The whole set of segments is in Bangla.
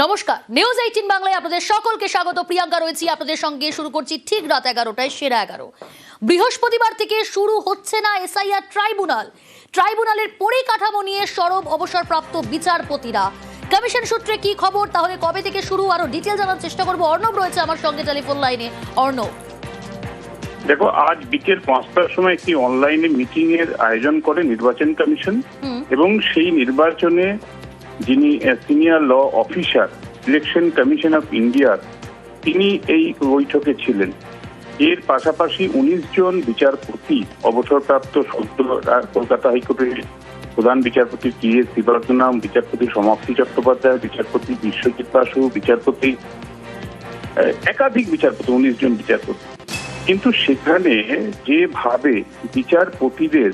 নমস্কার, নিউজ 18 বাংলায় আপনাদের সকলকে স্বাগত। প্রিয়াঙ্কা রয়েছি আপনাদের সঙ্গে। শুরু করছি ঠিক রাত 11টায়, সেরা 11। বৃহস্পতিবার থেকে শুরু হচ্ছে না এসআইআর ট্রাইব্যুনালের পরিকাঠামো নিয়ে সরব অবসরপ্রাপ্ত বিচারপতিরা। কমিশন সূত্রে কি খবর, তাহলে কবে থেকে শুরু, আরো ডিটেল জানার চেষ্টা করব। অর্ণব রয়েছে আমার সঙ্গে টেলিফোন লাইনে। অর্ণব, দেখো, আজ বিকেল 5টার সময় একটি অনলাইনে মিটিং এর আয়োজন করে নির্বাচন কমিশন, এবং সেই নির্বাচনে যিনি senior law officer election commission of ইন্ডিয়ার, তিনি এই বৈঠকে ছিলেন। এর পাশাপাশি 19 জন বিচারপতি অবসরপ্রাপ্ত সদ্য কলকাতা হাইকোর্টের প্রধান বিচারপতি টি.এস. শিবরত্নম, বিচারপতি সমাপ্তি চট্টোপাধ্যায়, বিচারপতি বিশ্বজিৎ বাসু, বিচারপতি একাধিক বিচারপতি, 19 জন বিচারপতি। কিন্তু সেখানে যেভাবে বিচারপতিদের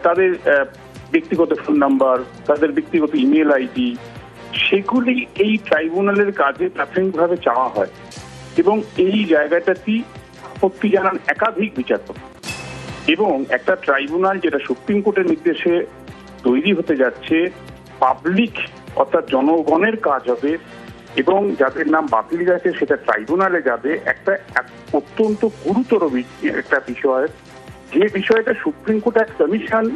তাদের ব্যক্তিগত ফোন নাম্বার, তাদের ব্যক্তিগত ইমেল আইডি, সেগুলি এই ট্রাইব্যুনালের কাজে প্রাথমিকভাবে চাওয়া হয়, এবং এই জায়গাটাতেই আপত্তি জানান একাধিক বিচারপতি। এবং একটা ট্রাইব্যুনাল যেটা সুপ্রিম কোর্টের নির্দেশে তৈরি হতে যাচ্ছে, পাবলিক অর্থাৎ জনগণের কাজ হবে, এবং যাদের নাম বাতিল গেছে সেটা ট্রাইব্যুনালে যাবে, একটা অত্যন্ত গুরুতর একটা বিষয়। যে বিষয়টা সুপ্রিম কোর্ট এক কমিশন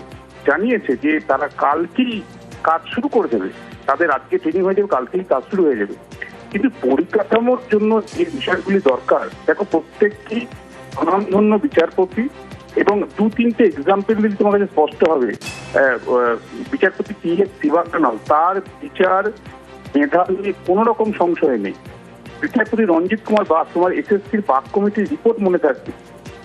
জানিয়েছে যে তারা কালকেই কাজ শুরু করে দেবে, তাদের আজকে ট্রেনিং হয়ে যাবে, কালকেই কাজ শুরু হয়ে যাবে। কিন্তু পরিকাঠামোর জন্য যে বিষয়গুলি দরকার, দেখো, প্রত্যেকটি স্বনামধন্য বিচারপতি, এবং 2-3টে এক্সাম্পল দিলে তোমার কাছে স্পষ্ট হবে। বিচারপতি টি.এস. শিবরত্নম, তার বিচার মেধা নিয়ে কোন রকম সংশয় নেই। বিচারপতি রঞ্জিত কুমার দাস, তোমার এসএসসির পাক কমিটির রিপোর্ট মনে থাকবে।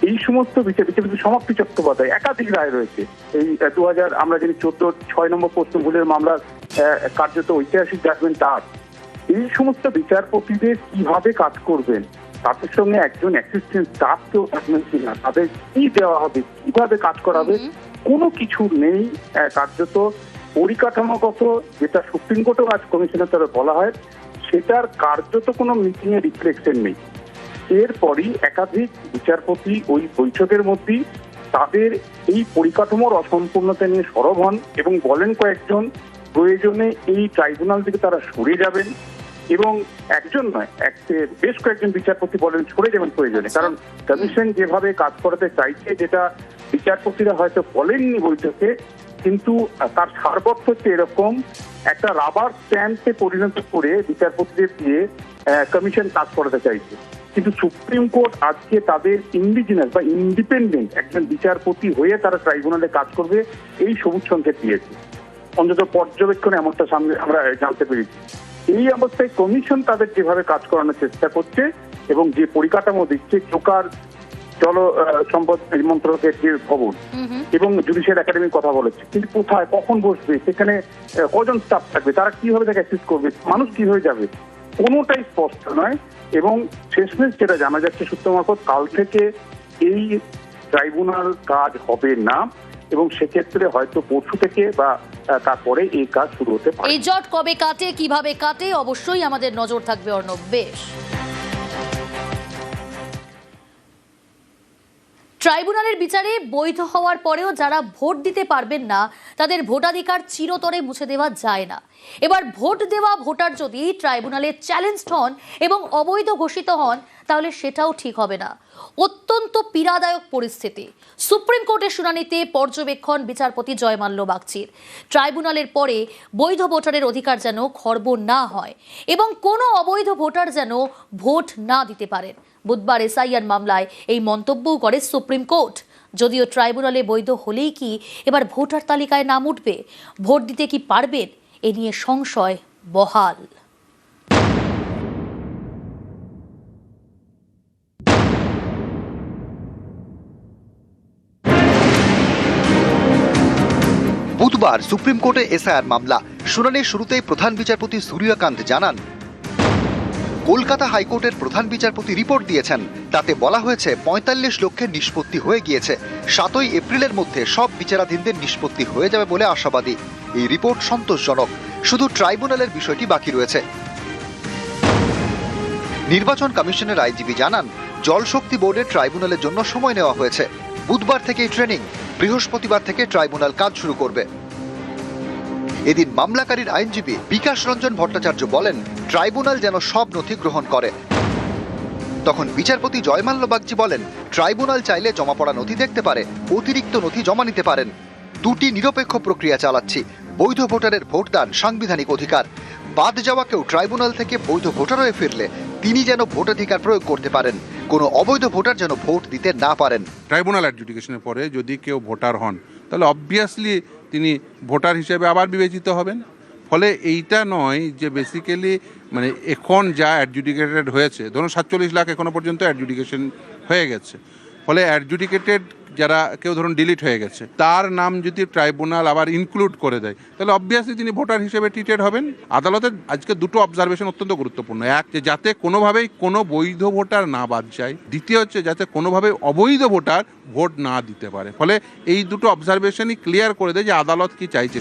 এই সমস্ত বিচারপতি সমাপ্তি চট্টোপাধ্যায়, একাধিক রায় রয়েছে। এই 2000 আমরা জানি 14-6 নম্বর প্রশ্ন ভুলের মামলা কার্যত ঐতিহাসিক জাজমেন্ট তার। এই সমস্ত বিচারপতিদের কিভাবে কাজ করবেন, তাদের সঙ্গে একজন অ্যাসিস্ট্যান্ট স্টাফ কেউ থাকবেন কিনা, তাদের কি দেওয়া হবে, কিভাবে কাজ করাবে, কোনো কিছু নেই। কার্যত পরিকাঠামোগত যেটা সুপ্রিম কোর্টও আজ কমিশনের তরফে বলা হয়, সেটার কার্যত কোনো মিটিং এ রিফ্লেকশন নেই। এরপরই একাধিক বিচারপতি ওই বৈঠকের মধ্যেই তাদের এই পরিকাঠামোর অসম্পূর্ণতা নিয়ে সরব হন, এবং বলেন কয়েকজন প্রয়োজনে এই ট্রাইব্যুনাল থেকে তারা সরে যাবেন। এবং একজন নয়, বেশ কয়েকজন বিচারপতি বলেন সরে যাবেন প্রয়োজনে, কারণ কমিশন যেভাবে কাজ করাতে চাইছে, যেটা বিচারপতিরা হয়তো বলেননি বৈঠকে, কিন্তু তার সারবর্থ হচ্ছে এরকম একটা রাবার স্ট্যাম্পে পরিণত করে বিচারপতিদের দিয়ে কমিশন কাজ করাতে চাইছে। কিন্তু সুপ্রিম কোর্ট আজকে তাদের ইন্ডিজিনাস বা ইন্ডিপেন্ডেন্ট একজন বিচারপতি হয়ে তারা ট্রাইব্যুনালে কাজ করবে এই সবুজ সংকেত দিয়েছে। অন্তত পর্যবেক্ষণে এমনটা সামনে আমরা জানতে পেরেছি। এই অবস্থায় কমিশন তাদের যেভাবে কাজ করানোর চেষ্টা করছে, এবং যে পরিকাঠামো দিচ্ছে, জোকার জল সম্পদ মন্ত্রকের যে ভবন এবং জুডিশিয়াল একাডেমির কথা বলেছে, কিন্তু কোথায়, কখন বসবে, সেখানে কজন স্টাফ থাকবে, তারা কিভাবে তাকে অ্যাসিস্ট করবে, মানুষ কি হয়ে যাবে, কোনোটাই স্পষ্ট নয়। এবং শেষমেশ যেটা জানা যাচ্ছে সূত্র মারফত, কাল থেকে এই ট্রাইব্যুনাল কাজ হবে না, এবং সেক্ষেত্রে হয়তো পরশু থেকে বা তারপরে এই কাজ শুরু হতে পারে। এই জট কবে কাটে, কিভাবে কাটে, অবশ্যই আমাদের নজর থাকবে। অর্ণব, বেশ। ট্রাইব্যুনালের বিচারে বৈধ হওয়ার পরেও যারা ভোট দিতে পারবেন না, তাদের ভোটাধিকার চিরতরে মুছে দেওয়া যায় না। এবার ভোট দেওয়া ভোটার যদি ট্রাইব্যুনালে চ্যালেঞ্জড হন এবং অবৈধ ঘোষিত হন, তাহলে সেটাও ঠিক হবে না। অত্যন্ত পীড়াদায়ক পরিস্থিতি। সুপ্রিম কোর্টের শুনানিতে পর্যবেক্ষণ বিচারপতি জয়মাল্য বাগচির। ট্রাইব্যুনালের পরে বৈধ ভোটারের অধিকার যেন খর্ব না হয়, এবং কোনো অবৈধ ভোটার যেন ভোট না দিতে পারেন। বুধবার এসআইআর মামলায় এই মন্তব্যও করে সুপ্রিম কোর্ট। যদিও ট্রাইব্যুনালে বৈধ হলেই কি এবার ভোটার তালিকায় নাম উঠবে, ভোট দিতে কি পারবেন, এ নিয়ে সংশয় বহাল। বুধবার সুপ্রিম কোর্টে এসআইআর মামলা শুনানির শুরুতেই প্রধান বিচারপতি সূর্যকান্ত জানান, কলকাতা হাইকোর্টের প্রধান বিচারপতি রিপোর্ট দিয়েছেন। তাতে বলা হয়েছে 45 লক্ষের নিষ্পত্তি হয়ে গিয়েছে। 7ই এপ্রিলের মধ্যে সব বিচারাধীনদের নিষ্পত্তি হয়ে যাবে বলে আশাবাদী। এই রিপোর্ট সন্তোষজনক, শুধু ট্রাইব্যুনালের বিষয়টি বাকি রয়েছে। নির্বাচন কমিশনের আইজিপি জানান, জলশক্তি বোর্ডের ট্রাইব্যুনালের জন্য সময় নেওয়া হয়েছে। বুধবার থেকেই ট্রেনিং, বৃহস্পতিবার থেকে ট্রাইব্যুনাল কাজ শুরু করবে। এদিন মামলাকারীর আইনজীবী বিকাশ রঞ্জন ভট্টাচার্য বলেন, ট্রাইব্যুনাল যেন সব নথি গ্রহণ করে। তখন বিচারপতি জয়মাল্য বাগচি বলেন, ট্রাইব্যুনাল চাইলে জমা পড়া নথি দেখতে পারে, অতিরিক্ত নথি জমা নিতে পারেন। দুটি নিরপেক্ষ প্রক্রিয়া চালাচ্ছি। বৈধ ভোটারের ভোটদান সাংবিধানিক অধিকার। বাদ যাওয়া কেউ ট্রাইব্যুনাল থেকে বৈধ ভোটার হয়ে ফিরলে তিনি যেন ভোটাধিকার প্রয়োগ করতে পারেন, কোনো অবৈধ ভোটার যেন ভোট দিতে না পারেন। ট্রাইব্যুনাল অ্যাডজুডিকেশনের পরে যদি কেউ ভোটার হন তাহলে অবভিয়াসলি তিনি ভোটার হিসেবে আবার বিবেচিত হবেন। ফলে এইটা নয় যে বেসিক্যালি মানে এখন যা অ্যাডজুডিকেটেড হয়েছে, ধরুন 47 লাখ এখনো পর্যন্ত অ্যাডজুডিকেশন হয়ে গেছে। ফলে অ্যাডজুডিকেটেড যারা কেউ ধরুন ডিলিট হয়ে গেছে, তার নাম যদি ট্রাইব্যুনাল আবার ইনক্লুড করে দেয় তাহলে অবভিয়াসলি তিনি ভোটার হিসেবে ট্রিটেড হবেন। আদালতের আজকে দুটো অবজারভেশন অত্যন্ত গুরুত্বপূর্ণ। এক, যে যাতে কোনোভাবেই কোনো বৈধ ভোটার না বাদ যায়। দ্বিতীয় হচ্ছে যাতে কোনোভাবেই অবৈধ ভোটার ভোট না দিতে পারে। ফলে এই দুটো অবজারভেশনই ক্লিয়ার করে দেয় যে আদালত কি চাইছে।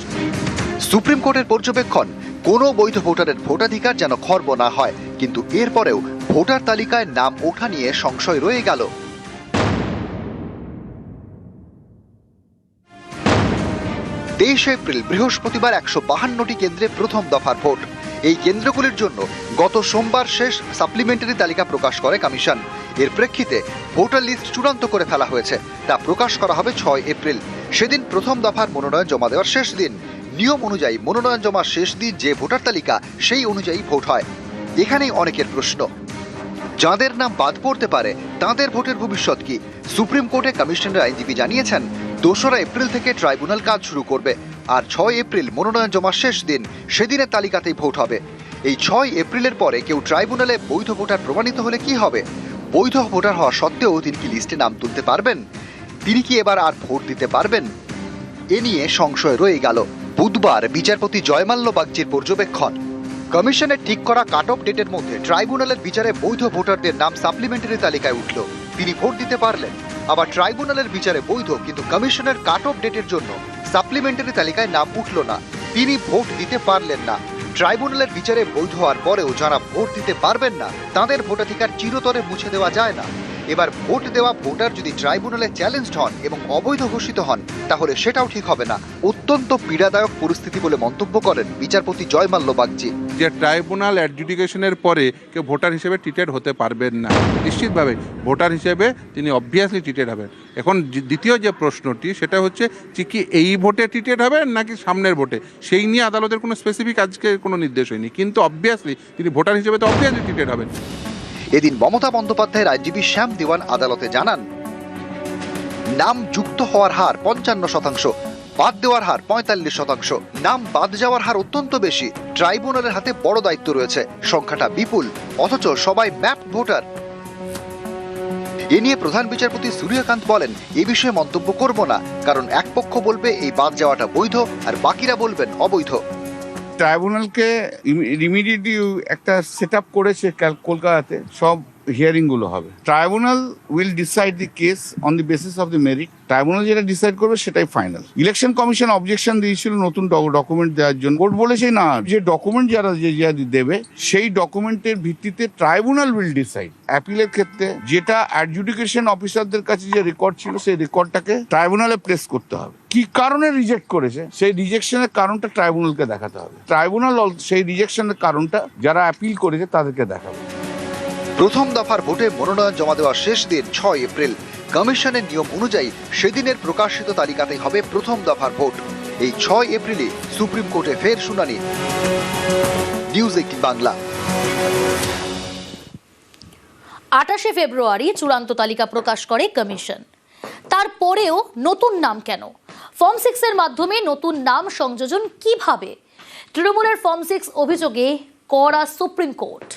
সুপ্রিম কোর্টের পর্যবেক্ষণ, কোনো বৈধ ভোটারের ভোটাধিকার যেন খর্ব না হয়। কিন্তু এরপরেও ভোটার তালিকায় নাম ওঠা নিয়ে সংশয় রয়ে গেল। 23 এপ্রিল বৃহস্পতিবার 152টি কেন্দ্রে প্রথম দফার ভোট। এই কেন্দ্রগুলির জন্য গত সোমবার শেষ সাপ্লিমেন্টারি তালিকা প্রকাশ করে কমিশন। এর প্রেক্ষিতে ভোটার লিস্ট চূড়ান্ত করে ফেলা হয়েছে। তা প্রকাশ করা হবে 6 এপ্রিল। সেদিন প্রথম দফার মনোনয়ন জমা দেওয়ার শেষ দিন। নিয়ম অনুযায়ী মনোনয়ন জমার শেষ দিন যে ভোটার তালিকা, সেই অনুযায়ী ভোট হয়। এখানেই অনেকের প্রশ্ন, যাদের নাম বাদ পড়তে পারে তাদের ভোটের ভবিষ্যৎ কি? সুপ্রিম কোর্টে কমিশনের আইনজীবী জানিয়েছেন, 2রা এপ্রিল থেকে ট্রাইব্যুনাল কাজ শুরু করবে। আর 6 এপ্রিল মনোনয়ন জমার শেষ দিন, সেদিনের তালিকাতেই ভোট হবে। এই 6 এপ্রিলের পরে কেউ ট্রাইব্যুনালে বৈধ ভোটার প্রমাণিত হলে কি হবে? বৈধ ভোটার হওয়া সত্ত্বেও তিনি কি লিস্টে নাম তুলতে পারবেন? তিনি কি এবার আর ভোট দিতে পারবেন? এ নিয়ে সংশয় রয়ে গেল। বুধবার বিচারপতি জয়মাল্য বাগচির পর্যবেক্ষণ, কমিশনের ঠিক করা কাট অফ ডেটের মধ্যে ট্রাইব্যুনালের বিচারে বৈধ ভোটারদের নাম সাপ্লিমেন্টারি তালিকায় উঠল। তিনি ভোট দিতে পারলেন। আবার ট্রাইব্যুনালের বিচারে বৈধ কিন্তু কমিশনের কাট অফ ডেটের জন্য সাপ্লিমেন্টারি তালিকায় নাম উঠল না, তিনি ভোট দিতে পারলেন না। ট্রাইব্যুনালের বিচারে বৈধ হওয়ার পরেও যারা ভোট দিতে পারবেন না, তাদের ভোটাধিকার চিরতরে মুছে দেওয়া যায় না। এবার ভোট দেওয়া ভোটার যদি ট্রাইব্যুনালে চ্যালেঞ্জড হন এবং অবৈধ ঘোষিত হন, তাহলে সেটাও ঠিক হবে না। অত্যন্ত পীড়াদায়ক পরিস্থিতি বলে মন্তব্য করেন বিচারপতি জয়মাল্য বাগচি। যে ট্রাইব্যুনাল অ্যাডজুডিকেশনের পরে কেউ ভোটার হিসেবে ট্রিটেড হতে পারবেন না, নিশ্চিতভাবে ভোটার হিসেবে তিনি অবভিয়াসলি ট্রিটেড হবেন। এখন দ্বিতীয় যে প্রশ্নটি, সেটা হচ্ছে যে কি এই ভোটে ট্রিটেড হবেন নাকি সামনের ভোটে, সেই নিয়ে আদালতের কোনো স্পেসিফিক আজকে কোনো নির্দেশ হয়নি। কিন্তু অবভিয়াসলি তিনি ভোটার হিসেবে তো অবভিয়াসলি ট্রিটেড হবেন। এদিন মমতা বন্দ্যোপাধ্যায়ের আইনজীবী শ্যাম দেওয়ান আদালতে জানান, নাম যুক্ত হওয়ার হার 55%, বাদ দেওয়ার হার 45%। নাম বাদ যাওয়ার হার অত্যন্ত বেশি। ট্রাইব্যুনালের হাতে বড় দায়িত্ব রয়েছে, সংখ্যাটা বিপুল, অথচ সবাই ম্যাপ ভোটার। এ নিয়ে প্রধান বিচারপতি সূর্যকান্ত বলেন, এ বিষয়ে মন্তব্য করব না, কারণ এক পক্ষ বলবে এই বাদ যাওয়াটা বৈধ আর বাকিরা বলবেন অবৈধ। ট্রাইব্যুনালকে ইমিডিয়েটলি একটা সেট আপ করেছে কলকাতাতে, সব হিয়ারিং গুলো হবে। Tribunal will decide the case on the basis of the merit. Tribunal যেটা ডিসাইড করবে সেটাই ফাইনাল। ইলেকশন কমিশন অবজেকশন দিয়েছিল নতুন ডকুমেন্ট দেওয়ার জন্য। কোর্ট বলেছে না, যে ডকুমেন্ট যারা দেবে সেই ডকুমেন্টের ভিত্তিতে ট্রাইব্যুনাল উইল ডিসাইড। অ্যাপিলের ক্ষেত্রে যেটা অ্যাডজুডিকেশন অফিসারদের কাছে যে রেকর্ড ছিল, সেই রেকর্ডটাকে ট্রাইব্যুনালে প্লেস করতে হবে। কি কারণে রিজেক্ট করেছে, সেই রিজেকশনের কারণটা ট্রাইব্যুনালকে দেখাতে হবে। ট্রাইব্যুনাল সেই রিজেকশনের কারণটা যারা অ্যাপিল করেছে তাদেরকে দেখাবে। প্রথম দফার ভোটে মনোনয়ন জমা দেওয়ার শেষ দিন 6 এপ্রিল। কমিশনের নিয়ম অনুযায়ী সেদিনের প্রকাশিত তালিকাতেই হবে প্রথম দফার ভোট। এই 6 এপ্রিলে সুপ্রিম কোর্টে ফের শুনানি। নিউজ 18 বাংলা। 28 ফেব্রুয়ারি চূড়ান্ত তালিকা প্রকাশ করে কমিশন। তারপরেও নতুন নাম কেন? ফর্ম 6 এর মাধ্যমে নতুন নাম সংযোজন কিভাবে? তৃণমূলের ফর্ম 6 অভিযোগে কড়া সুপ্রিম কোর্ট।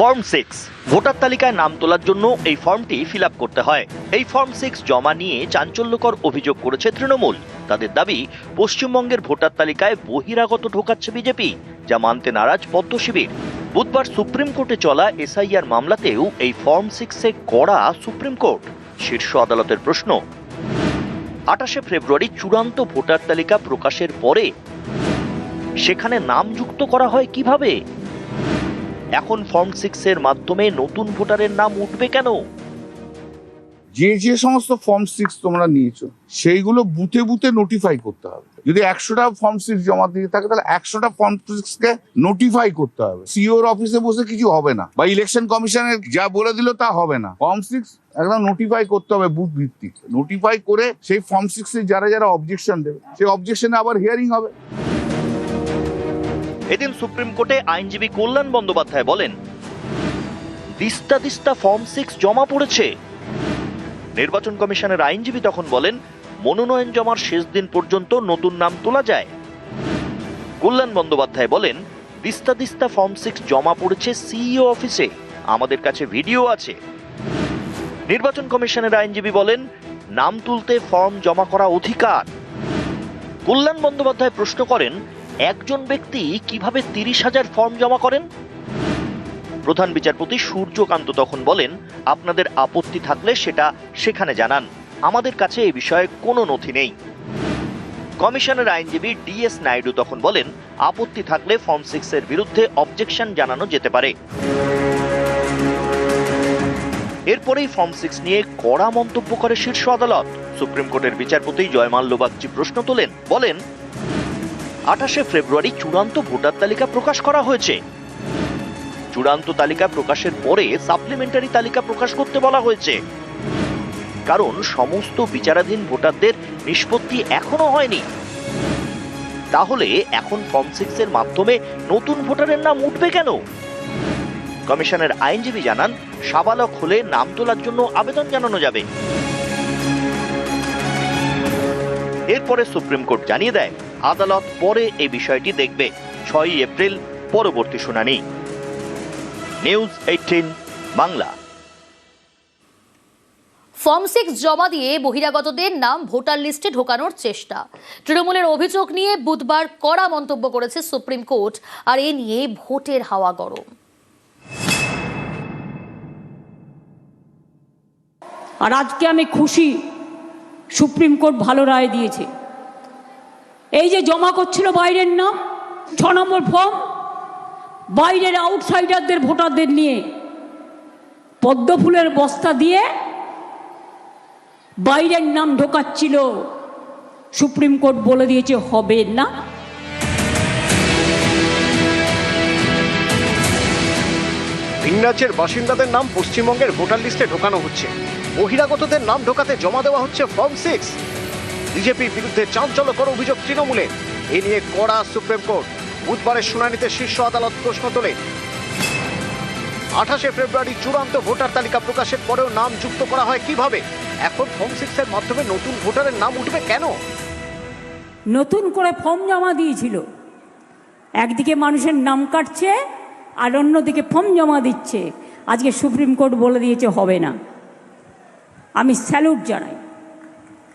ফর্ম 6 ভোটার তালিকায় নাম তোলার জন্য এই ফর্মটি ফিল আপ করতে হয়। এই ফর্ম 6 জমা নিয়ে চাঞ্চল্যকর অভিযোগ করেছে তৃণমূল। তাদের দাবি, পশ্চিমবঙ্গের ভোটার তালিকায় বহিরাগত ঢোকাচ্ছে বিজেপি, যা মানতে নারাজ পদ্ম শিবির। বুধবার সুপ্রিম কোর্টে চলা এসআইআর মামলাতেও এই ফর্ম 6-এ কড়া সুপ্রিম কোর্ট। শীর্ষ আদালতের প্রশ্ন, 28 ফেব্রুয়ারি চূড়ান্ত ভোটার তালিকা প্রকাশের পরে সেখানে নাম যুক্ত করা হয় কিভাবে? এখন ফর্ম 6 এর মাধ্যমে নতুন ভোটারের নাম উঠবে কেন? যে যে সমস্ত ফর্ম 6 তোমরা নিয়েছো সেইগুলো বুথে বুথে নোটিফাই করতে হবে। যদি 100টা ফর্ম 6 জমা দিয়ে থাকে তাহলে 100টা ফর্ম 6 কে নোটিফাই করতে হবে। সিওর অফিসে বসে কিছু হবে না, বা ইলেকশন কমিশনের যা বলে দিল তা হবে না। ফর্ম 6 একদম নোটিফাই করতে হবে বুথ ভিত্তিক। নোটিফাই করে সেই ফর্ম 6 এ যারা যারা অবজেকশন দেবে সেই অবজেকশনে আবার হিয়ারিং হবে। এদিন সুপ্রিম কোর্টে আইনজীবী কল্যাণ বন্দ্যোপাধ্যায় বলেন, দিস্তা দিস্তা ফর্ম 6 জমা পড়েছে। নির্বাচন কমিশনের আইনজীবী তখন বলেন, মনোনয়ন জমার শেষ দিন পর্যন্ত নতুন নাম তোলা যায়। কল্যাণ বন্দ্যোপাধ্যায় বলেন, দিস্তা দিস্তা ফর্ম 6 জমা পড়েছে সিইও অফিসে, আমাদের কাছে ভিডিও আছে। নির্বাচন কমিশনের আইনজীবী বলেন, নাম তুলতে ফর্ম জমা করা অধিকার। কল্যাণ বন্দ্যোপাধ্যায় প্রশ্ন করেন, একজন ব্যক্তি কিভাবে 30,000 ফর্ম জমা করেন? প্রধান বিচারপতি সূর্যকান্ত তখন বলেন, আপনাদের আপত্তি থাকলে সেটা সেখানে জানান, আমাদের কাছে এই বিষয়ে কোনো নথি নেই। কমিশনের আইনজীবী ডিএস নাইডু তখন বলেন, আপত্তি থাকলে ফর্ম 6 এর বিরুদ্ধে অবজেকশন জানানো যেতে পারে। এরপরেই ফর্ম 6 নিয়ে কড়া মন্তব্য করে শীর্ষ আদালত। সুপ্রিম কোর্টের বিচারপতি জয়মাল্য বাগচি প্রশ্ন তোলেন, বলেন, 28শে ফেব্রুয়ারি চূড়ান্ত ভোটার তালিকা প্রকাশ করা হয়েছে। চূড়ান্ত তালিকা প্রকাশের পরে সাপ্লিমেন্টারি তালিকা প্রকাশ করতে বলা হয়েছে, কারণ সমস্ত বিচারাধীন ভোটারদের নিষ্পত্তি এখনো হয়নি। তাহলে এখন ফর্ম 6 এর মাধ্যমে নতুন ভোটারের নাম উঠবে কেন? কমিশনের আইনজীবী জানান, সাবালক হলে নাম তোলার জন্য আবেদন জানানো যাবে। এরপরে সুপ্রিম কোর্ট জানিয়ে দেয়, আদালত পরে এই বিষয়টি দেখবে। 6ই এপ্রিল পরবর্তী শুনানি। নিউজ 18 বাংলা। ফর্ম 6 জমা দিয়ে বহিরাগতদের নাম ভোটার লিস্টে ঢোকানোর চেষ্টা, তৃণমূলের অভিযোগ নিয়ে বুধবার কড়া মন্তব্য করেছে সুপ্রিম কোর্ট, আর এ নিয়ে ভোটের হাওয়া গরম। আর আজকে আমি খুশি, সুপ্রিম কোর্ট ভালো রায় দিয়েছে। এই যে জমা করছিল বাইরের নাম, 6 নম্বর ফর্ম, বাইরের আউটসাইডারদের ভোটারদের নিয়ে পদ্ম ফুলের বস্তা দিয়ে বাইরের নাম ঢোকাচ্ছিল, সুপ্রিম কোর্ট বলে দিয়েছে হবে না। ভিন রাজ্যের বাসিন্দাদের নাম পশ্চিমবঙ্গের ভোটার লিস্টে ঢোকানো হচ্ছে, বহিরাগতদের নাম ঢোকাতে জমা দেওয়া হচ্ছে ফর্ম 6। বিজেপির বিরুদ্ধে চাঞ্চল্যকর অভিযোগ তৃণমূলের, এ নিয়ে কড়া সুপ্রিম কোর্ট। বুধবারের শুনানিতে শীর্ষ আদালত প্রশ্ন তোলে, 28শে ফেব্রুয়ারি চূড়ান্ত ভোটার তালিকা প্রকাশের পরেও নাম যুক্ত করা হয় কিভাবে? এখন ফর্ম 6 এর মাধ্যমে নতুন ভোটারের নাম উঠবে কেন? নতুন করে ফর্ম জমা দিয়েছিল, একদিকে মানুষের নাম কাটছে আর অন্যদিকে ফর্ম জমা দিচ্ছে। আজকে সুপ্রিম কোর্ট বলে দিয়েছে হবে না। আমি স্যালুট জানাই,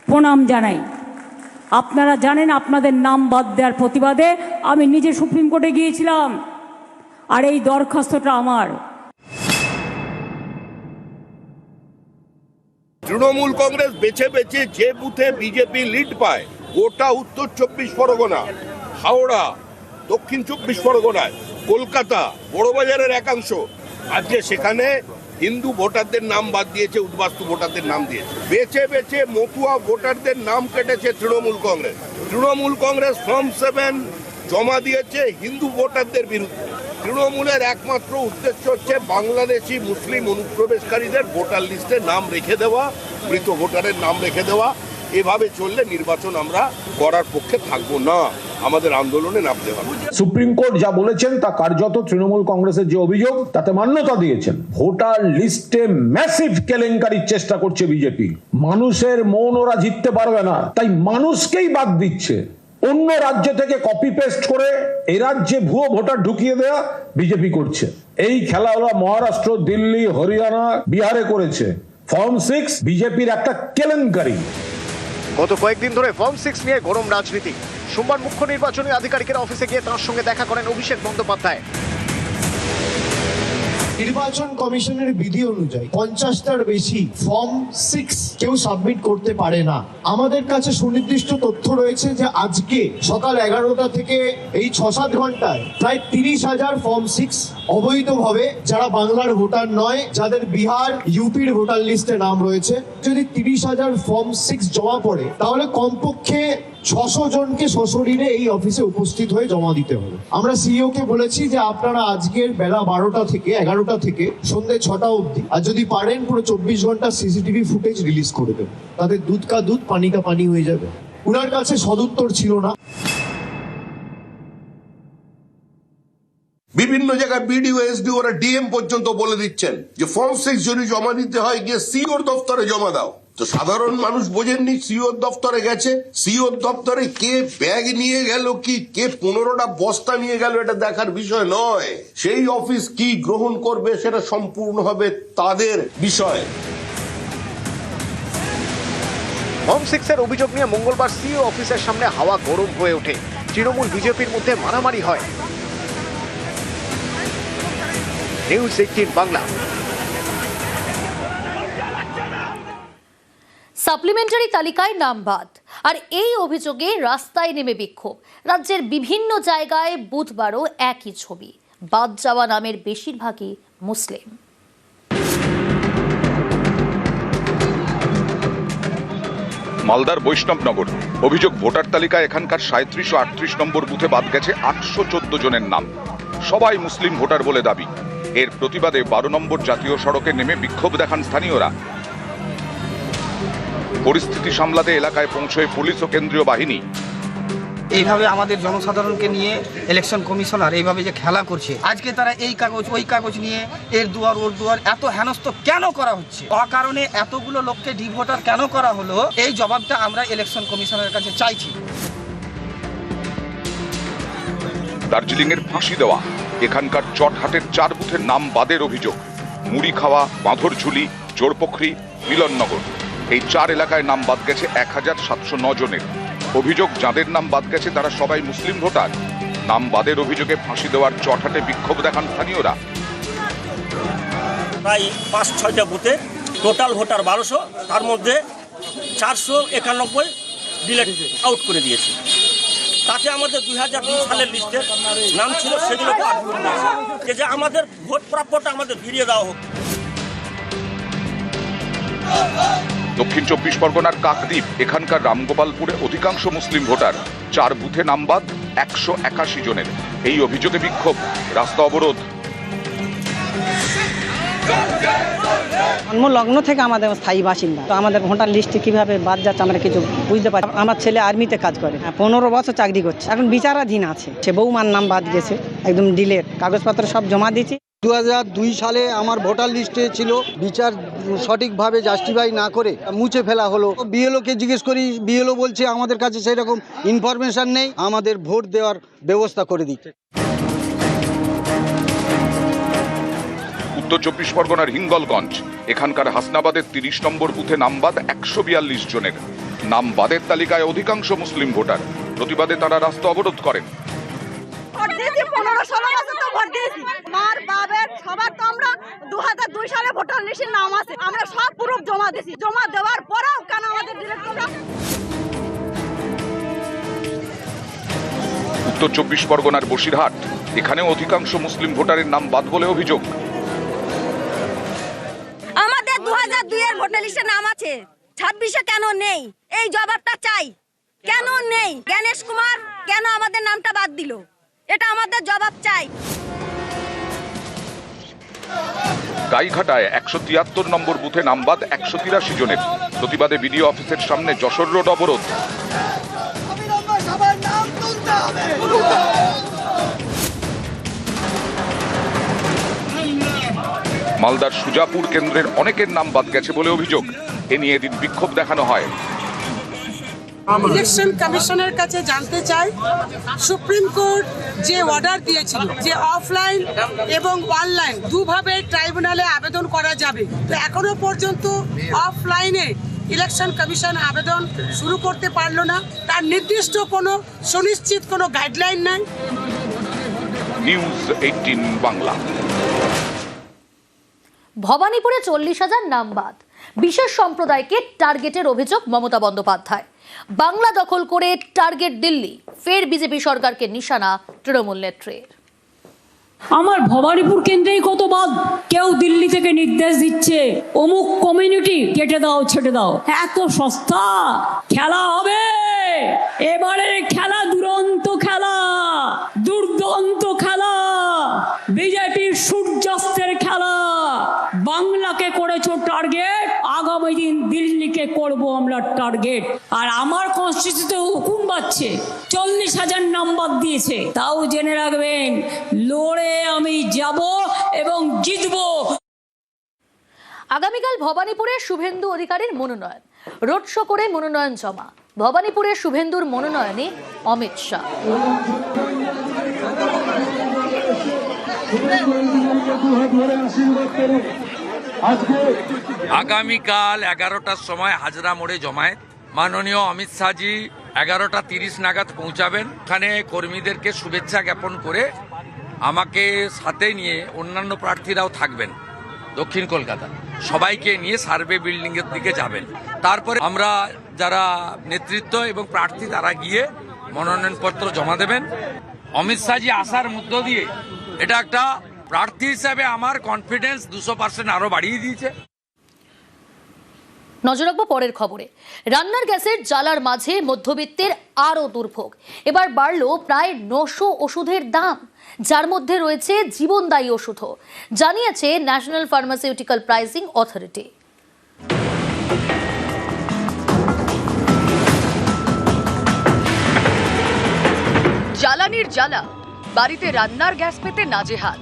প্রণাম জানাই। আপনারা জানেন, আপনাদের নাম বাদ দেওয়ার প্রতিবাদে আমি নিজে সুপ্রিম কোর্টে গিয়েছিলাম, আর এই দরখাস্তটা আমার। তৃণমূল কংগ্রেস বেছে বেছে যে বুথে বিজেপি লিড পায়, গোটা উত্তর 24 পরগনা, হাওড়া, দক্ষিণ 24 পরগনায়, কলকাতা, বড়বাজারের একাংশ, আজকে সেখানে হিন্দু ভোটারদের নাম বাদ দিয়েছে, উদ্বাস্তু ভোটারদের নাম দিয়েছে। বেছে বেছে মতুয়া ভোটারদের নাম কেটেছে তৃণমূল কংগ্রেস। তৃণমূল কংগ্রেস ফর্ম 7 জমা দিয়েছে হিন্দু ভোটারদের বিরুদ্ধে। তৃণমূলের একমাত্র উদ্দেশ্য হচ্ছে বাংলাদেশি মুসলিম অনুপ্রবেশকারীদের ভোটার লিস্টে নাম রেখে দেওয়া, মৃত ভোটারের নাম রেখে দেওয়া। এভাবে চললে নির্বাচন আমরা করার পক্ষে থাকবো না, আমাদের আন্দোলনে নামতে হবে। সুপ্রিম কোর্ট যা বলেছেন তা কার্যত তৃণমূল কংগ্রেসের যে অভিযোগ তাতে মান্যতা দিয়েছেন। ভোটার লিস্টে ম্যাসিভ কেলেঙ্কারির চেষ্টা করছে বিজেপি। মানুষের মন ওরা জিততে পারবে না, তাই মানুষকেই বাদ দিচ্ছে। অন্য রাজ্য থেকে কপি পেস্ট করে এই রাজ্যে ভুয়ো ভোটার ঢুকিয়ে দেয়া বিজেপি করছে। এই খেলা ওরা মহারাষ্ট্র, দিল্লি, হরিয়ানা, বিহারে করেছে। ফর্ম 6 বিজেপির একটা কেলেঙ্কারি। গত কয়েকদিন ধরে ফর্ম 6 নিয়ে গরম রাজনীতি। সোমবার মুখ্য নির্বাচনী আধিকারিকের অফিসে গিয়ে তার সঙ্গে দেখা করেন অভিষেক বন্দ্যোপাধ্যায়। নির্বাচন কমিশনের বিধি অনুযায়ী 50টার বেশি ফর্ম 6 কেউ সাবমিট করতে পারে না। আমাদের কাছে সুনির্দিষ্ট তথ্য রয়েছে যে আজকে সকাল 11টা থেকে এই 6-7 ঘন্টায় প্রায় 30,000 ফর্ম 6 অবৈধভাবে, যারা বাংলার ভোটার নয়, যাদের বিহার ইউপির ভোটার লিস্টে নাম রয়েছে, যদি 30,000 ফর্ম 6 জমা পড়ে তাহলে কমপক্ষে 600 জনকে সশরীরে এই অফিসে উপস্থিত হয়ে জমা দিতে হবে। আমরা সিইও কে বলেছি যে আপনারা আজকের বেলা 12টা থেকে 11টা থেকে সন্ধ্যে 6টা অবধি, আর যদি পারেন পুরো 24 ঘন্টা সিসিটিভি ফুটেজ রিলিজ করে দেবেন, তাদের দুধ কা দুধ পানি কা পানি হয়ে যাবে। উনার কাছে সদুত্তর ছিল না। বিভিন্ন জায়গায় বিডিও এসডিও ওরা ডিএম পর্যন্ত বলে দিচ্ছেন যে ফর্ম 6 যদি জমা দিতে হয় গিয়ে সিওর দপ্তরে জমা দাও। তো সাধারণ মানুষ বোঝেননি, সিওর দপ্তরে গেছে, সিওর দপ্তরে কে ব্যাগ নিয়ে গেল, কি কে 15টা বস্তা নিয়ে গেল, এটা দেখার বিষয় নয়। সেই অফিস কি গ্রহণ করবে সেটা সম্পূর্ণ হবে তাদের বিষয়। ফর্ম 6 এর অভিযোগ নিয়ে মঙ্গলবার সিইও অফিসের সামনে হাওয়া গরম হয়ে ওঠে। তৃণমূল বিজেপির মধ্যে মারামারি হয়। নিউজ 18 বাংলা। সাপ্লিমেন্টারি তালিকায় নাম বাদ, আর এই অভিযোগে রাস্তায় নেমে বিক্ষোভ। রাজ্যের বিভিন্ন জায়গায় বুধবারও একই ছবি, বাদ যাওয়া নামের বেশিরভাগই মুসলিম। মালদার বৈষ্ণবনগর অভিযোগ, ভোটার তালিকায় এখানকার 37 ও 38 নম্বর বুথে বাদ গেছে 814 জনের নাম, সবাই মুসলিম ভোটার বলে দাবি। এর প্রতিবাদে 12 নম্বর জাতীয় সড়কে নেমে বিক্ষোভ দেখান স্থানীয়রা। পরিস্থিতি সামলাতে এলাকায় পৌঁছয় পুলিশ ও কেন্দ্রীয় বাহিনী। এইভাবে আমাদের জনসাধারণকে নিয়ে ইলেকশন কমিশনার এইভাবে যে খেলা করছে, আজকে তারা এই কাগজ ওই কাগজ নিয়ে এর দুয়ার ওর দুয়ার এত হেনস্থ কেন করা হচ্ছে, অকারণে এতগুলো লোককে ডি ভোটার কেন করা হলো, এই জবাবটা আমরা ইলেকশন কমিশনের কাছে চাইছি। দার্জিলিং এর ফাঁসি দেওয়া, এখানকার চটহাটের 4 বুথের নাম বাদের অভিযোগ। মুড়ি খাওয়া, বাঁধরঝুলি, জোরপোখরি, মিলননগর, এই 4 এলাকায় নাম বাদ গেছে 1709 জনের। অভিযোগ, যাদের নাম বাদ গেছে তারা সবাই মুসলিম ভোটার। নাম বাদের অভিযোগে ফাঁসি দেওয়ার চটহাটে বিক্ষোভ দেখান স্থানীয়রা। প্রায় 5-6টা বুথে টোটাল ভোটার 1200, তার মধ্যে 491 ডিলেট আউট করে দিয়েছে। তাতে আমাদের 2002 সালের লিস্টের নাম ছিল, সেগুলোকে আউট করে দিয়েছে, যে আমাদের ভোট প্রাপ্যটা আমাদের ফিরিয়ে দেওয়া হোক। দক্ষিণ 24 পরগনার কাকদ্বীপ, এখানকার রামগোপালপুরে অধিকাংশ মুসলিম ভোটার, 4 বুথে নাম বাদ 181 জনের। এই অভিযোগে বিক্ষোভ, রাস্তা অবরোধ। জন্মলগ্ন থেকে আমাদের স্থায়ী বাসিন্দা, তো আমাদের ভোটার লিস্টে কিভাবে বাদ যাচ্ছে আমরা কিছু বুঝতে পারি। আমার ছেলে আর্মিতে কাজ করে, 15 বছর চাকরি করছে, এখন বিচারাধীন আছে। সে বৌমার নাম বাদ গেছে, একদম ডিলেট, কাগজপত্র সব জমা দিয়েছি। 2002 সালে আমার ভোটার লিস্টে ছিল, বিচার সঠিকভাবে জাস্টিফাই না করে মুছে ফেলা হলো। বিএলওকে জিজ্ঞেস করি, বিএলও বলছে আমাদের কাছে সেই রকম ইনফরমেশন নেই, আমাদের ভোট দেওয়ার ব্যবস্থা করে দিচ্ছে। উত্তর 24 পরগনার হিঙ্গলগঞ্জ, এখানকার হাসনাবাদের 30 নম্বর বুথে নাম বাদ 142 জনের। নাম বাদের তালিকায় অধিকাংশ মুসলিম ভোটার। প্রতিবাদে তারা রাস্তা অবরোধ করেন। আমার বাবার সবার তো আমরা 2002 সালে ভোটার লিস্টে নাম আছে, আমরা সব প্রুফ জমা দিয়েছি। জমা দেওয়ার পরেও কেন আমাদের ডিলেট করা? উত্তর 24 পরগনার বসিরহাট, এখানেও অধিকাংশ মুসলিম ভোটারের নাম বাদ বলে অভিযোগ। আমাদের 2002 এর ভোটার লিস্টে নাম আছে, 26-এ কেন নেই? এই জবাবটা চাই। কেন নেই? গণেশ কুমার কেন আমাদের নামটা বাদ দিল? এটা আমাদের জবাব চাই। গাইঘাটায় 173 নম্বর বুথে নাম বাদ 183 জনের। প্রতিবাদে বিডিও অফিসের সামনে যশোর রোড অবরোধ। মালদার সুজাপুর কেন্দ্রের অনেকের নাম বাদ গেছে বলে অভিযোগ। এ নিয়ে এদিন বিক্ষোভ দেখানো হয়। ইলেকশন কমিশনের কাছে জানতে চাই, সুপ্রিম কোর্ট যে অর্ডার দিয়েছিল যে অফলাইন এবং অনলাইন দুভাবে ট্রাইব্যুনালে আবেদন করা যাবে, তো এখনো পর্যন্ত অফলাইনে ইলেকশন কমিশন আবেদন শুরু করতে পারলো না। তার নির্দিষ্ট কোনো সুনিশ্চিত কোনো গাইডলাইন নাই। নিউজ 18 বাংলা। ভবানীপুরে 40,000 নাম বাদ, বিশেষ সম্প্রদায়কে টার্গেটের অভিযোগ মমতা বন্দ্যোপাধ্যায়। বাংলা দখল করে টার্গেট দিল্লি, ফের বিজেপি সরকারকে নিশানা তৃণমূল নেত্রীর। আমার ভবানীপুর কেন্দ্রেই কত বাদ, কেউ দিল্লি থেকে নির্দেশ দিচ্ছে অমুক কমিউনিটি কেটে দাও ছেটে দাও। এত সস্তা খেলা হবে এবারের খেলা, দুরন্ত খেলা, দুর্দান্ত খেলা, বিজেপির সূর্যাস্তের খেলা। বাংলাকে করেছো টার্গেট, আগামী দিন দিল্লিকে করব আমরা টার্গেট। আর আমার কনস্টিটিউশনে হুকুম পাচ্ছে 40,000 নাম্বার দিয়েছে, তাও জেনে রাখবেন লড়ে আমি যাব এবং জিতবো। আগামীকাল ভবানীপুরে শুভেন্দু অধিকারীর মনোনয়ন, রোড শো করে মনোনয়ন জমা। ভবানীপুরে শুভেন্দুর মনোনয়নে অমিত শাহ। আগামীকাল 11টার সময় হাজরা মোড়ে জমায়েত। মাননীয় অমিত শাহজি 11:30 নাগাদ পৌঁছাবেন। এখানে কর্মীদেরকে শুভেচ্ছা জ্ঞাপন করে আমাকে সাথে নিয়ে অন্যান্য প্রার্থীরাও থাকবেন দক্ষিণ কলকাতা, সবাইকে নিয়ে সার্ভে বিল্ডিং এর দিকে যাবেন। তারপরে আমরা যারা নেতৃত্ব এবং প্রার্থী তারা গিয়ে মনোনয়নপত্র জমা দেবেন। অমিত শাহজি আসার মধ্য দিয়ে এটা একটা প্রার্থী হিসাবে আমার কনফিডেন্স 200% আরো বাড়িয়ে দিয়েছে। নজর রাখবো পরের খবরে। রান্নার গ্যাসের জ্বালার মাঝে মধ্যবিত্তের আরও দুর্ভোগ। এবার বাড়ল প্রায় 900 ওষুধের দাম, যার মধ্যে রয়েছে জীবনদায়ী ওষুধও, জানিয়েছে ন্যাশনাল ফার্মাসিউটিক্যাল প্রাইসিং অথরিটি। জ্বালানির জ্বালা, বাড়িতে রান্নার গ্যাস পেতে নাজেহাল।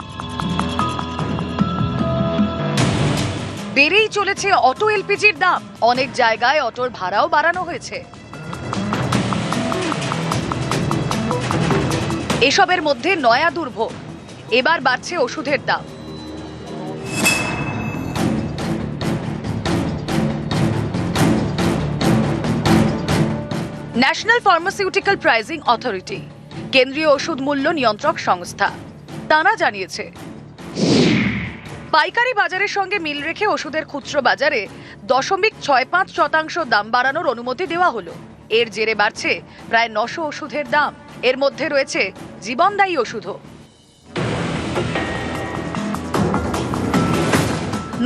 বেড়েই চলেছে অটো এলপিজির দাম, অনেক জায়গায় অটোর ভাড়াও বাড়ানো হয়েছে। এসবের মধ্যে নয়া দুর্ভোগ, এবার বাড়ছে ওষুধের দাম। ন্যাশনাল ফার্মাসিউটিক্যাল প্রাইসিং অথরিটি, কেন্দ্রীয় ওষুধ মূল্য নিয়ন্ত্রক সংস্থা, তারা জানিয়েছে পাইকারি বাজারের সঙ্গে মিল রেখে ওষুধের খুচরো বাজারে 0.65% দাম বাড়ানোর অনুমতি দেওয়া হলো। এর জেরে বাড়ছে প্রায় 900 ওষুধের দাম। এর মধ্যে রয়েছে জীবনদায়ী ওষুধও।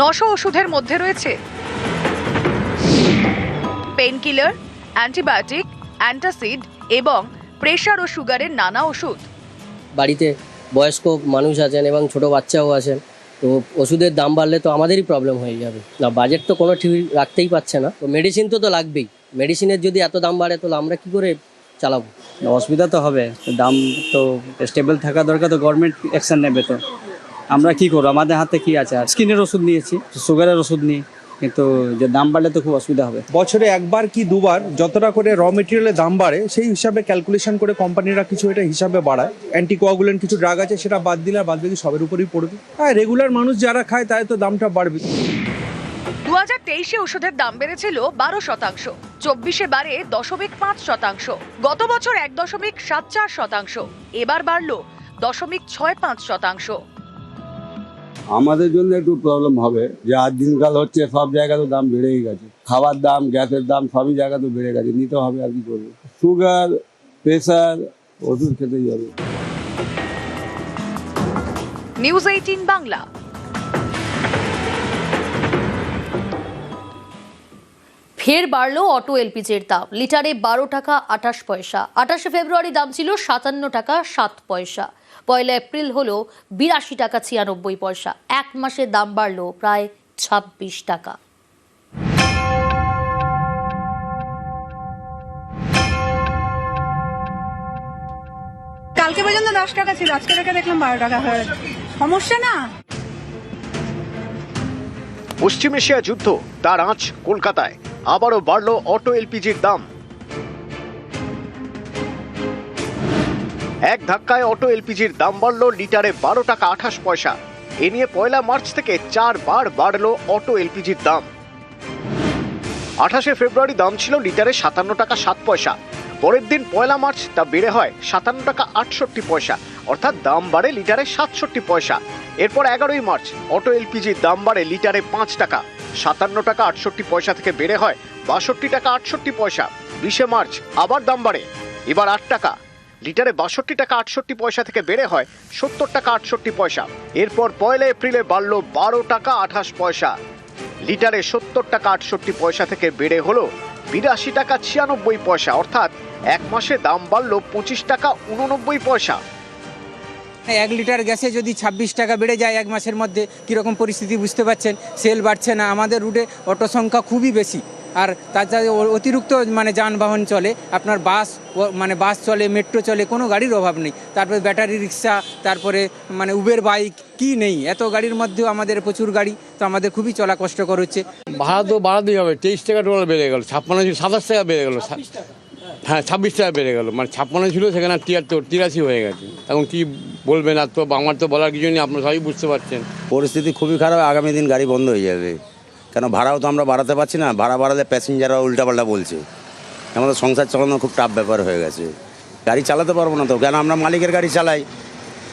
900 ওষুধের মধ্যে রয়েছে পেনকিলার, অ্যান্টিবায়োটিক, অ্যান্টাসিড এবং প্রেশার ও সুগারের নানা ওষুধ। বাড়িতে বয়স্ক মানুষ আছেন এবং ছোট বাচ্চাও আছেন, তো ওষুধের দাম বাড়লে তো আমাদেরই প্রবলেম হয়ে যাবে। না, বাজেট তো কোনো ঠিক রাখতেই পারছে না, তো মেডিসিন তো লাগবেই। মেডিসিনের যদি এত দাম বাড়ে তাহলে আমরা কি করে চালাবো? অসুবিধা তো হবে, দাম তো স্টেবল থাকা দরকার, তো গভর্নমেন্ট অ্যাকশন নেবে। তো আমরা কি করবো, আমাদের হাতে কি আছে? আর স্কিনের ওষুধ নিয়েছি, সুগারের ওষুধ নিই, কিন্তু যে দাম বাড়লে তো খুব অসুবিধা হবে। বছরে একবার কি দুবার যতটা করে র মেটেরিয়ালের দাম বাড়ে সেই হিসাবে ক্যালকুলেশন করে কোম্পানিরা কিছু এটা হিসাবে বাড়ায়। অ্যান্টিকোয়াগুলেন্ট কিছু ড্রাগ আছে সেটা বাদ দিলে আর বাদ বাকি সবের উপরেই পড়বে। হ্যাঁ, রেগুলার মানুষ যারা খায় তাই তো দামটা বাড়বে। 2023-এ ওষুধের দাম বেড়েছিল 12%, 24-এ বাড়ে 0.5%, গত বছর 1.74%, এবার বাড়ল 0.65%। আমাদের জন্য একটু প্রবলেম হবে যে আজ দিনকাল হচ্ছে সব জায়গায় তো দাম বেড়েই গেছে, খাবার দাম, গ্যাসের দাম সবই জায়গা তো বেড়ে গেছে, নিতে হবে, আর কি করবে। সুগার, প্রেসার, ওষুধ খেতেই হবে। নিউজ 18 বাংলা। ফের বাড়ল অটো এলপিজির দাম, লিটারে 12 টাকা 28 পয়সা। 28শে ফেব্রুয়ারি দাম ছিল 57 টাকা 7 পয়সা। 1 এপ্রিল হলো 82 টাকা 96 পয়সা। এক মাসে দাম বাড়ল প্রায় 26 টাকা। কালকে পর্যন্ত 10 টাকা ছিল, আজকে থেকে দেখলাম 12 টাকা হয়ে গেছে। সমস্যা না। পশ্চিম এশিয়া যুদ্ধ, তার আঁচ কলকাতায়। আবারও বাড়ল অটো এলপিজির দাম। এক ধাক্কায় অটো এলপিজির দাম বাড়ল লিটারে 12 টাকা 28 পয়সা। এ নিয়ে 1 মার্চ থেকে 4 বার বাড়ল অটো এলপিজির দাম। 28শে ফেব্রুয়ারি দাম ছিল লিটারে 57 টাকা 7 পয়সা। পরের দিন 1 মার্চ তা বেড়ে হয় 57 টাকা 68 পয়সা। অর্থাৎ দাম বাড়ে লিটারে 67 পয়সা। এরপর 11ই মার্চ অটো এলপিজির দাম বাড়ে লিটারে 5 টাকা, 57 টাকা 68 পয়সা থেকে বেড়ে হয় 62 টাকা 68 পয়সা। 20শে মার্চ আবার দাম বাড়ে, এবার 8 টাকা, লিটারে 62 টাকা 68 পয়সা থেকে বেড়ে হয় 70 টাকা 68 পয়সা। এরপর 1 এপ্রিলে বাড়ল 12 টাকা 28 পয়সা, লিটারে 70 টাকা 68 পয়সা থেকে বেড়ে হলো 82 টাকা 96 পয়সা, অর্থাৎ এক মাসে দাম বাড়ল 25 টাকা 89 পয়সা। 1 লিটার গ্যাসে যদি 26 টাকা বেড়ে যায় এক মাসের মধ্যে, কীরকম পরিস্থিতি বুঝতে পারছেন। সেল বাড়ছে না, আমাদের রুটে অটো সংখ্যা খুবই বেশি, আর তাছাড়া অতিরিক্ত মানে যানবাহন চলে, আপনার বাস চলে, মেট্রো চলে, কোনো গাড়ির অভাব নেই। তারপরে ব্যাটারি রিক্সা, তারপরে মানে উবের বাইক কি নেই, এত গাড়ির মধ্যেও আমাদের প্রচুর গাড়ি, তো আমাদের খুবই চলা কষ্টকর হচ্ছে। ভাড়া তো বাড়াতেই হবে, 23 টাকা টোটাল বেড়ে গেল, 27 টাকা বেড়ে গেল, হ্যাঁ 26 টাকা বেড়ে গেল, মানে 56 ছিল সেখানে 83 হয়ে গেছে। এখন কি বলবেন, আর তো আমার তো বলার কিছু নেই, আপনারা সবাই বুঝতে পারছেন। পরিস্থিতি খুবই খারাপ, আগামী দিন গাড়ি বন্ধ হয়ে যাবে, কেন ভাড়াও তো আমরা বাড়াতে পারছি না, ভাড়া বাড়ালে প্যাসেঞ্জাররা উল্টাপাল্টা বলছে, আমাদের সংসার চালানো খুব টাফ ব্যাপার হয়ে গেছে। গাড়ি চালাতে পারবো না তো, কেন আমরা মালিকের গাড়ি চালাই,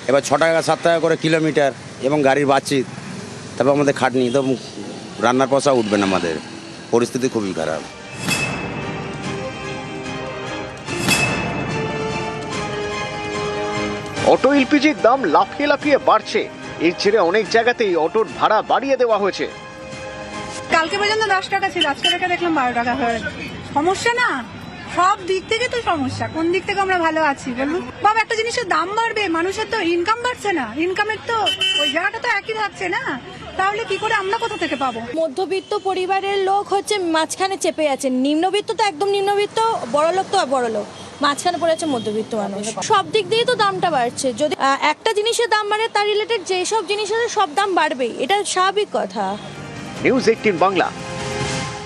এবার 6 টাকা 7 টাকা করে কিলোমিটার এবং গাড়ির বাচ্চিত, তারপর আমাদের খাটনি তো, রান্নার পয়সা উঠবে না, আমাদের পরিস্থিতি খুবই খারাপ। অটো এলপিজির দাম লাফিয়ে লাফিয়ে বাড়ছে, এর জেরে অনেক জায়গাতেই অটোর ভাড়া বাড়িয়ে দেওয়া হয়েছে। কালকে পর্যন্ত 10 টাকা ছিল, আজকে দেখলাম 12 টাকা হয়ে গেছে। সমস্যা না, সব দিক থেকে তো সমস্যা, কোন দিক থেকে আমরা ভালো আছি বলুন বাবা? একটা জিনিসের দাম বাড়বে, মানুষের তো ইনকাম বাড়ছে না, ইনকামের তো ওই জায়গাটা তো একই থাকছে না, তাহলে কি করে আমরা কোথা থেকে পাবো? মধ্যবিত্ত পরিবারের লোক হচ্ছে মাঝখানে চেপে আছে, নিম্নবিত্ত তো একদম নিম্নবিত্ত, বড় লোক তো বড় লোক, মাঝখানে পড়ে আছে মধ্যবিত্ত মানুষ। সব দিক দিয়ে তো দামটা বাড়ছে, যদি একটা জিনিসের দাম বাড়ে তার রিলেটেড যেসব জিনিস আছে সব দাম বাড়বেই, এটা স্বাভাবিক কথা। নিউজ 18 বাংলা।